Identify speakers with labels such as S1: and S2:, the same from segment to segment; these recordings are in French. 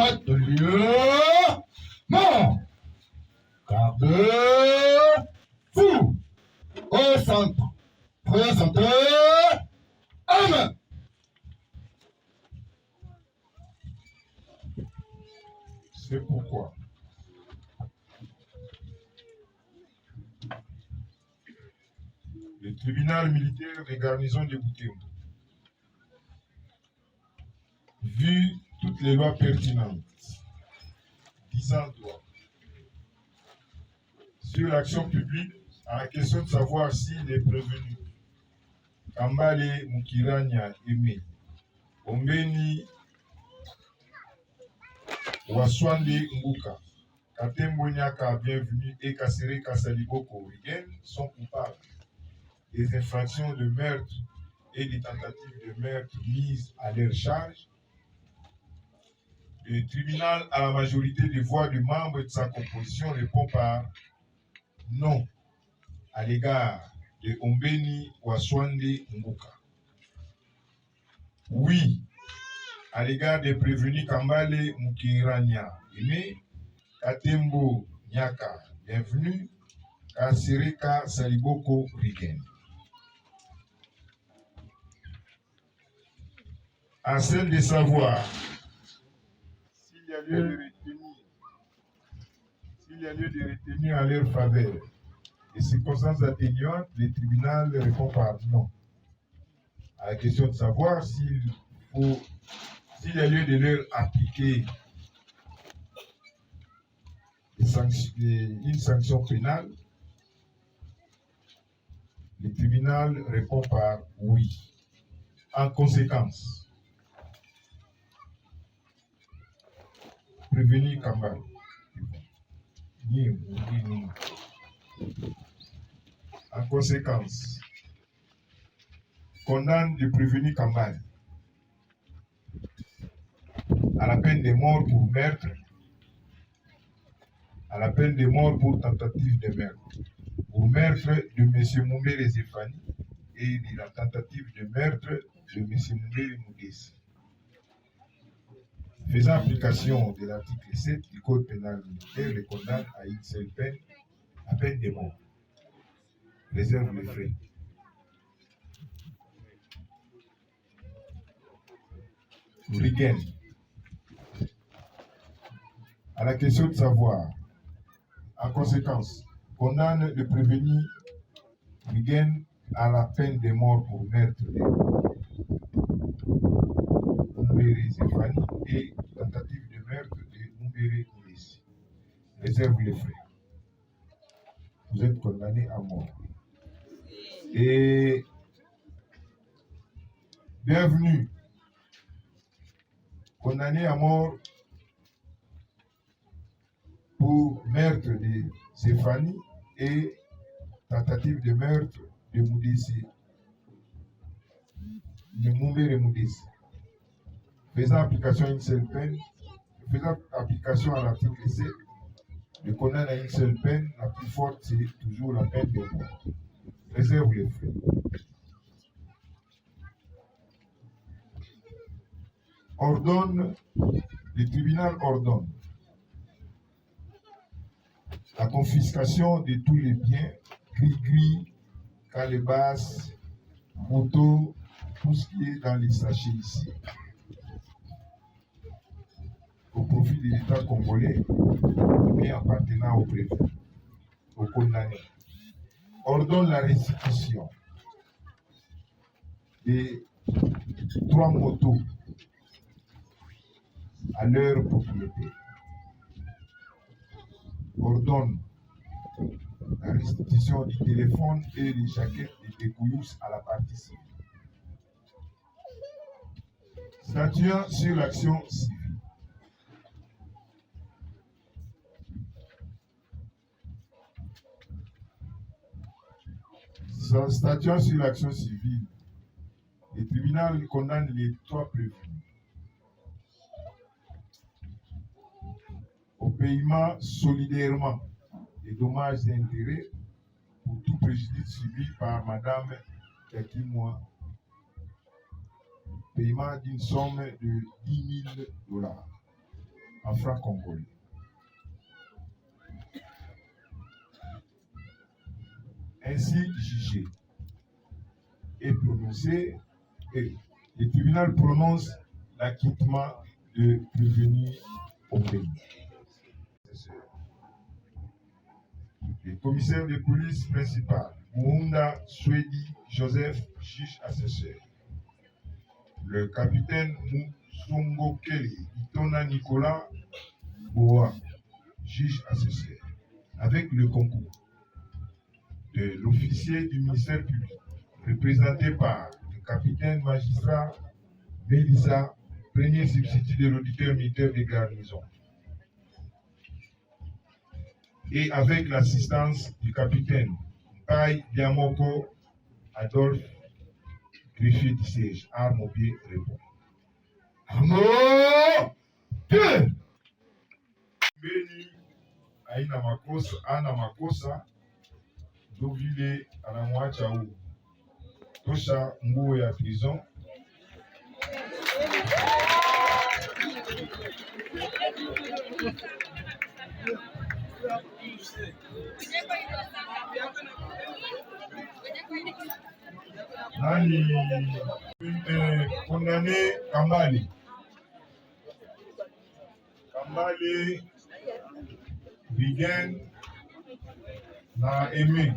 S1: Notre lieu mort. Gardez-vous au centre. Présentez Amen.
S2: C'est pourquoi le tribunal militaire des garnisons de Butembo, vu toutes les lois pertinentes disant droit sur l'action publique à la question de savoir si les prévenus Kambale Mukiranya Aimé, Ombeni Waswande Nguka, Katembo Nyaka Bienvenue et Kassere Kassaliboko Rigen sont coupables des infractions de meurtre et des tentatives de meurtre mises à leur charge. Le tribunal, à la majorité des voix de membres de sa composition, répond par non à l'égard de Ombeni Waswande Nguka. Oui à l'égard des prévenus Kambale Mukiranya Aimé, Katembo Nyaka Bienvenue, Kasereka Saliboko Rigen. À celle de savoir s'il y a lieu de retenir en leur faveur les circonstances atténuantes, le tribunal répond par non. À la question de savoir s'il y a lieu de leur appliquer une sanction pénale, le tribunal répond par oui. En conséquence, prévenu Kambale, en conséquence, condamne le prévenu Kambale à la peine de mort pour meurtre, à la peine de mort pour tentative de meurtre, pour meurtre de M. Mumbere Zéphanie et de la tentative de meurtre de M. Mumbere Moudessi. Faisant application de l'article 7 du Code pénal militaire, le condamne à une seule peine, la peine de mort. Réserve les frais. Rigen. À la question de savoir, en conséquence, condamne le prévenu Rigen à la peine de mort pour meurtre de Mumbere Zéphanie et tentative de meurtre de Mumbere Moudessi. Réserve les frais. Vous êtes condamné à mort. Et bienvenue, condamné à mort pour meurtre de Zéphanie et tentative de meurtre de Moudessi, de Mumbere Moudessi. Faisant application à une seule peine, faisant application à l'article 7, le condamne à une seule peine, la plus forte c'est toujours la peine de mort. Réserve les frais. Le tribunal ordonne la confiscation de tous les biens, gris-gris, calebasses, motos, tout ce qui est dans les sachets ici, au profit de l'État congolais, mais appartenant au préfet, au condamné. Ordonne la restitution des 3 motos à leur propriété. Ordonne la restitution du téléphone et des jaquettes de découyous à la partie civile. Statuant sur l'action civile. Statuant sur l'action civile, le tribunal condamne les 3 prévenus au paiement solidairement des dommages et intérêts pour tout préjudice subi par Madame Kakimoa, paiement d'une somme de $10 000. en francs congolais. Ainsi jugé et prononcé, et le tribunal prononce l'acquittement de prévenu au pays. Le commissaire de police principal, Muhunda Swedi Joseph, juge assesseur. Le capitaine Musungo Kelly Itona Nicolas Boa, juge assesseur. Avec le concours de l'officier du ministère public, représenté par le capitaine magistrat Melissa, premier substitut de l'auditeur militaire des garnisons, et avec l'assistance du capitaine Pai Diamoko Adolphe, greffier du siège, Armobier répond.
S1: Deux.
S2: Beni ana makosa ndo vile anamwacha huu tosha nguo ya prison. Nani condamné Kambale Biguen na Aimé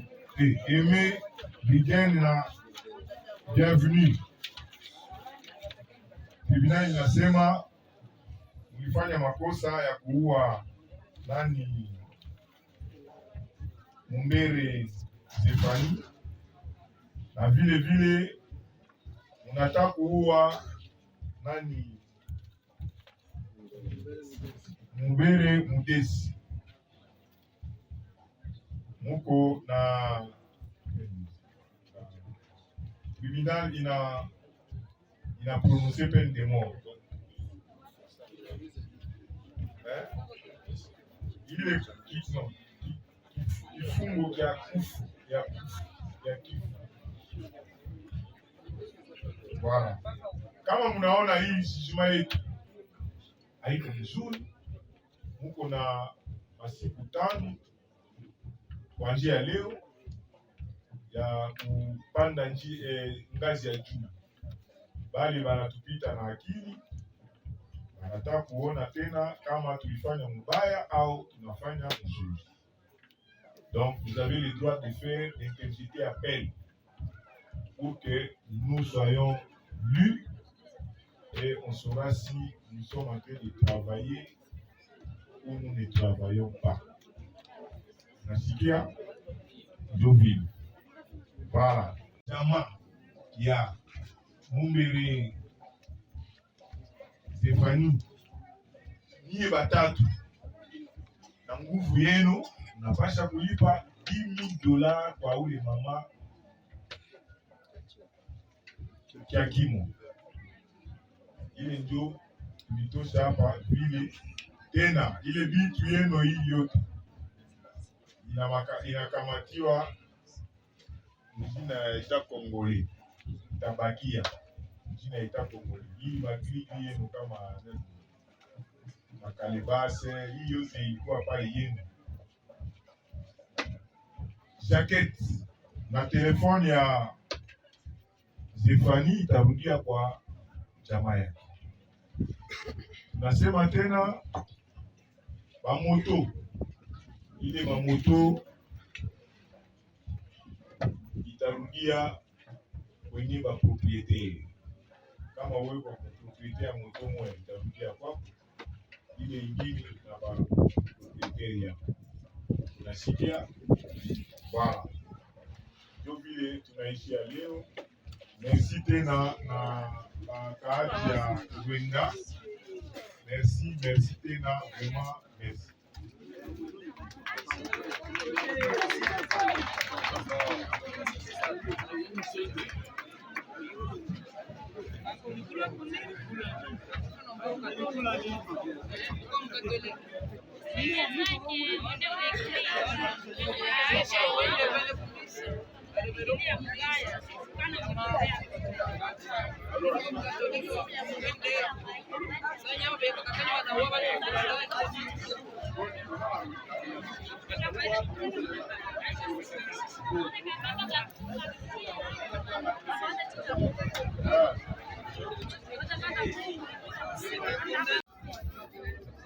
S2: Biguen na Bienvenue. Tribunal inasema ulifanya makosa ya kuua nani Mumbere Stefani, na vile vile unataka kuua nani Mumbere Mudesi. Muko na tribunal ina prononcé peine de mort. Ile kifungo ya kifo. Voilà. Kama mnaona hii jijima yetu haiko vizuri, muko na masiku 5 kuanzia leo ya kupanda ngazi ya juu. Bali banatupita na akili, wanataka kuona tena kama tulifanya mbaya au tunafanya mzuri. Donc vous avez le droit de faire d'interjeter appel pour que nous soyons lus et on saura si nous sommes en train de travailler ou nous ne travaillons pas. Nasikia Joville. Voilà. Chama ya Mumbere Stefani, niye batatu na nguvu yenu napasha kulipa $10,000 kwa ule mama Kiakimo. Ile ndio tulitosha hapa vile tena ile bitu yenu hii yote inakamatiwa mjina ya Eta Kongole, tabakia mjina ya Eta Kongole. Hii magriki yenu kama makalebase, hii yote ilikuwa pale yenu. Jacket na telefoni ya Stefani itarudia kwa jamaa yake. Nasema tena mamoto, ile mamoto itarudia kwenye ba proprietaire. Kama wewe kwa proprietaire ya moto moja itarudia kwako, ile ingine na ba proprietaire yako. Unasikia? Voilà. Ndio vile tunaishia leo. Merci tena na kaaji ya Rwanda. Merci tena, vraiment merci.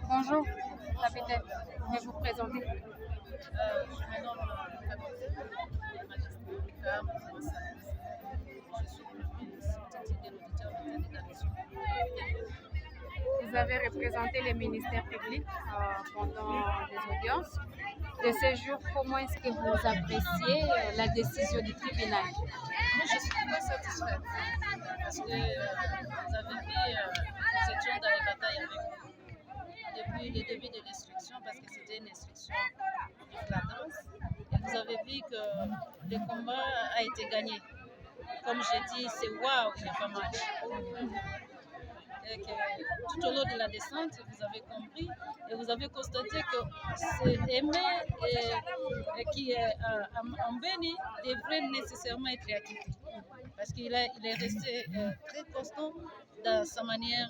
S3: Bonjour, capitaine. Je vais vous présenter.
S4: Je me nomme capitaine Majesté Ricard. Je suis le de l'auditeur de garnison.
S3: Vous avez représenté le ministère public pendant les audiences. De ce jour, comment est-ce que vous appréciez la décision du tribunal?
S4: Moi, je suis très satisfaite parce que vous avez vu, nous étions dans les batailles avec vous depuis le début de l'instruction parce que c'était une instruction de flagrance. Et vous avez vu que le combat a été gagné. Comme j'ai dit, c'est waouh, il n'y a pas match. Et que tout au long de la descente, vous avez compris et vous avez constaté que c'est Aimé qui est en Béni devrait nécessairement être acquitté. Parce qu'il est resté très constant dans sa manière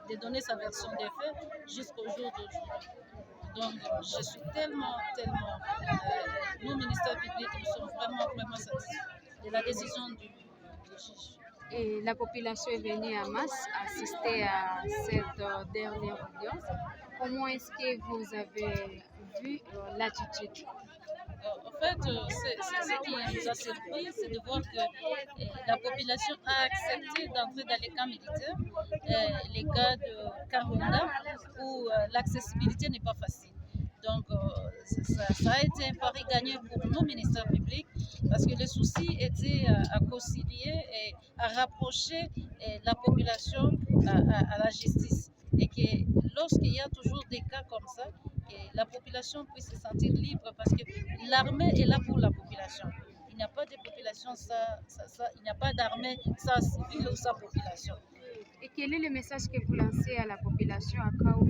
S4: de donner sa version des faits jusqu'au jour d'aujourd'hui. Donc, je suis tellement, nous, ministère public, nous sommes vraiment satisfaits de la décision du juge.
S3: Et la population est venue en masse assister à cette dernière audience. Comment est-ce que vous avez vu l'attitude?
S4: En fait, ce qui nous a surpris, c'est de voir que la population a accepté d'entrer dans les camps militaires, les cas de Karunda, où l'accessibilité n'est pas facile. Donc, ça a été un pari gagné pour nos ministères publics parce que le souci était à concilier et à rapprocher la population à la justice. Et que lorsqu'il y a toujours des cas comme ça, que la population puisse se sentir libre parce que l'armée est là pour la population. Il n'y a pas de population il n'y a pas d'armée sans civil ou sans population.
S3: Et quel est le message que vous lancez à la population à cas où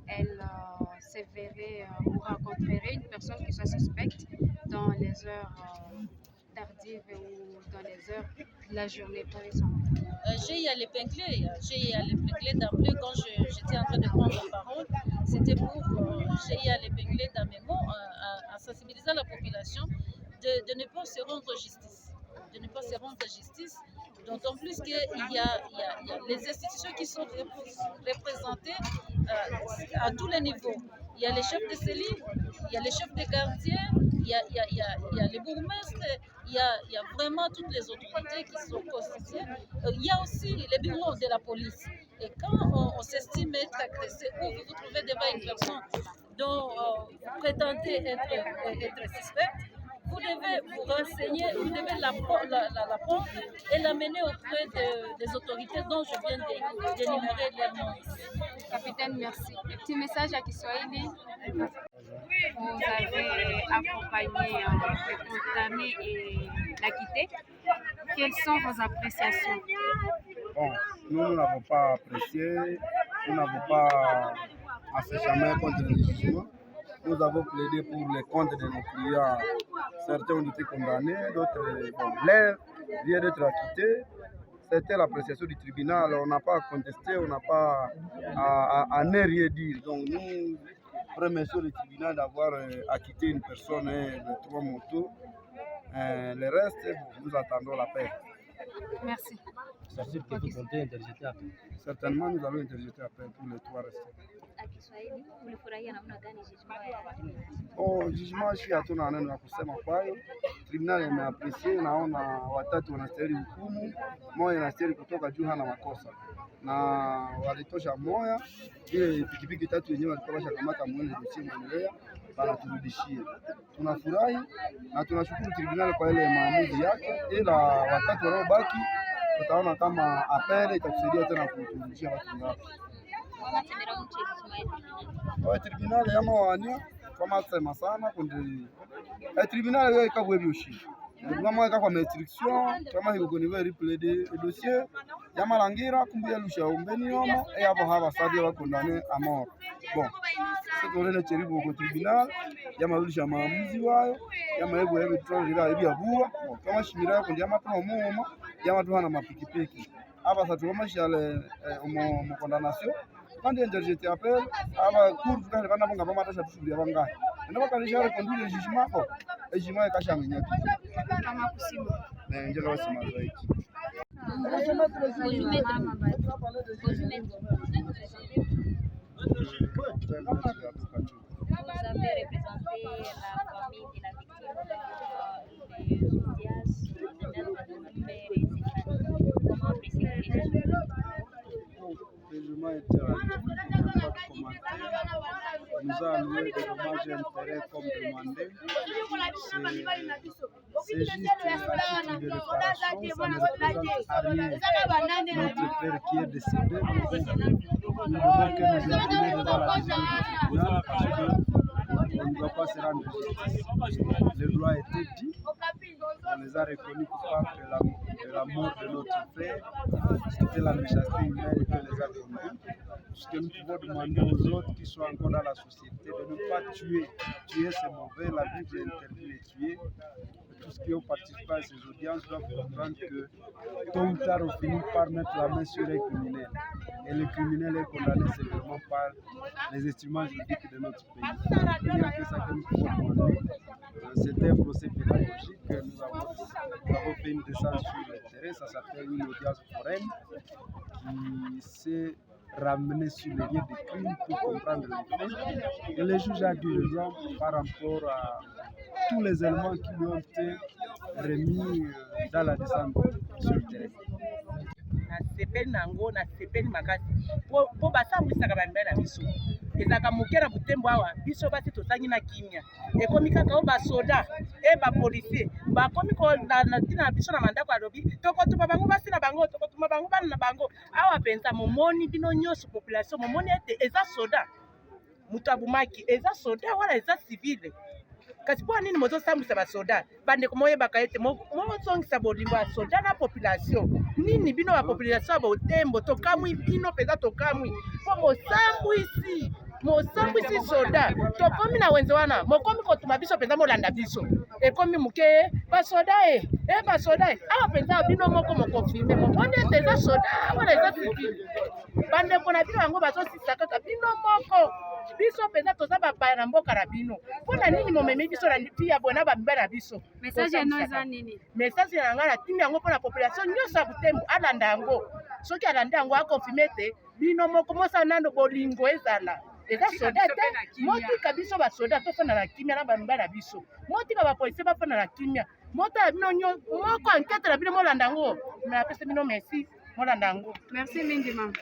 S3: elle se verrait ou rencontrerait une personne qui soit suspecte dans les heures tardives ou dans les heures de la journée, par exemple?
S4: J'ai à l'épingler d'emblée quand j'étais en train de prendre la parole. C'était pour j'ai à l'épingler dans mes mots en sensibilisant la population de ne pas se rendre justice. De ne pas se rendre justice, d'autant plus qu'il y a les institutions qui sont représentées à tous les niveaux. Il y a les chefs de cellule, il y a les chefs de quartier, il y a les bourgmestres, il y a vraiment toutes les autorités qui sont constituées. Il y a aussi les bureaux de la police. Et quand on s'estime être agressé ou vous vous trouvez devant une personne dont vous prétendez être suspect, vous devez vous renseigner, vous devez la prendre et l'amener auprès des autorités dont je viens d'énumérer les noms.
S3: Capitaine, merci. Un petit message à Kiswahili. Vous avez accompagné le condamné et l'acquitté. Quelles sont vos appréciations?
S5: Bon, nous n'avons pas apprécié, nous n'avons pas assez jamais contre le jugement. Nous avons plaidé pour les comptes de nos clients. Certains ont été condamnés, d'autres, l'un vient d'être acquitté. C'était l'appréciation du tribunal. On n'a pas à contester, on n'a pas à ne rien dire. Donc nous remercions le tribunal d'avoir acquitté une personne et de 3 motos. Le reste, nous attendons la paix.
S3: Merci.
S5: Certainement, nous allons interjeter après pour les 3 restants. Judgment hii hatuna neno ya kusema kwayo. Tribunali imeapresie, naona watatu wanastahili hukumu, moja inastahili kutoka juu, hana makosa na walitosha moya. Ile pikipiki tatu yenyewe walikuwa washakamata mwene dosie mwenelea wanaturudishia. Tunafurahi na tunashukuru tribunali kwa ile maamuzi yake, ila watatu wanaobaki tutaona kama apele itakusaidia tena kuturudishia watu ngapi. Tribunali yama wania kama sema sana kundi tribunali yo ikabwe byoshi kama kwa restriction kama higo ni replay de dossier yama langira kumbuya lusha umbeni yomo yabo haba sadia bakondane amor. Bon, c'est qu'on est tiré au tribunal yama lusha maamuzi wayo yama yego yebe trolira ibi abua kama shimira kundi yama promo ya watu wana mapikipiki aba satuomasha le mo condamnation quand j'étais appel aba cour tukale bana bonga bama tasha tusubia banga ndo bakanisha reconduire le jugement ko e jugement ekashanganya
S3: kama kusima
S5: na njelo wasima zaidi.
S6: Vous avez représenté la famille de la victime, les Josias, les mères de notre père et ses familles. Comment appréciez-vous les jugements?
S5: Le jugement était nous a alloué des dommages et intérêts comme demandé. C'est juste un titre de réparation, ça ne représente à rien. Notre frère qui est décédé, nous devons que nous imprimer devant la décision du tribunal parce qu'on ne doit pas se rendre justice. Le droit a été dit, on les a reconnus coupables de la mort de notre frère. C'était la méchanceté humaine que les a commis. Ce que nous pouvons demander aux autres qui sont encore dans la société, de ne pas tuer. Tuer c'est mauvais, la Bible interdit de tuer. Tous ceux qui ont participé à ces audiences doivent comprendre que tôt ou tard on finit par mettre la main sur les criminels. Et le criminel est condamné sévèrement par les instruments juridiques de notre pays. Il n'y a que ça que nous pouvons demander. C'était un procès pédagogique. Nous avons fait une descente sur le terrain, ça s'appelle une audience foraine qui s'est ramenée sur les lieux de crime pour comprendre les faits. Et le juge a dû raison par rapport à tous les éléments qui lui ont été remis dans la descente sur le terrain.
S7: nasepeli nango nasepeli makasi po basambwisaka bambela biso ezaka moke na butembo awa biso basi tozangi na kimia ekomi kaka o basoda e bapolisier bakomi tina na biso na mandako alobi tokotuma bango basi na bango tokotuma bango bana na bango awa mpenza momoni bino nyonso population momoni ete eza soda moto abumaki eza soda wala eza civile kasi mpo nini mozosambwisa basoda bandeko moyebaka ete mozongisa bolingo ya soda na population nini bino bapopulation ya botembo tokamwi bino mpenza tokamwi mpo mosambwisi soda tokomi na wenze wana mokomi kotuma biso mpenza molanda biso ekomi moke basoda basoda awa mpenza bino moko mokonfirme momoni ete eza soda wana eza civile bandeko na bino yango bazosisa kaka bino moko biso mpenza toza bapaya na mboka na bino mpona nini momemi biso na lipi boye na bamibali na biso
S3: message eno eza nini
S7: message na ngai natimi yango mpona population nyonso ya butembo alanda yango soki alanda yango akonfirme ete bino moko mosala nano bolingo ezala eza soda te motika biso basoda tofanda na kimia na bamibali na biso motika bapolisier bafanda na kimia motala bino moko ankete na bino molanda yango me apesa bino merci molanda yango
S3: merci mingi mama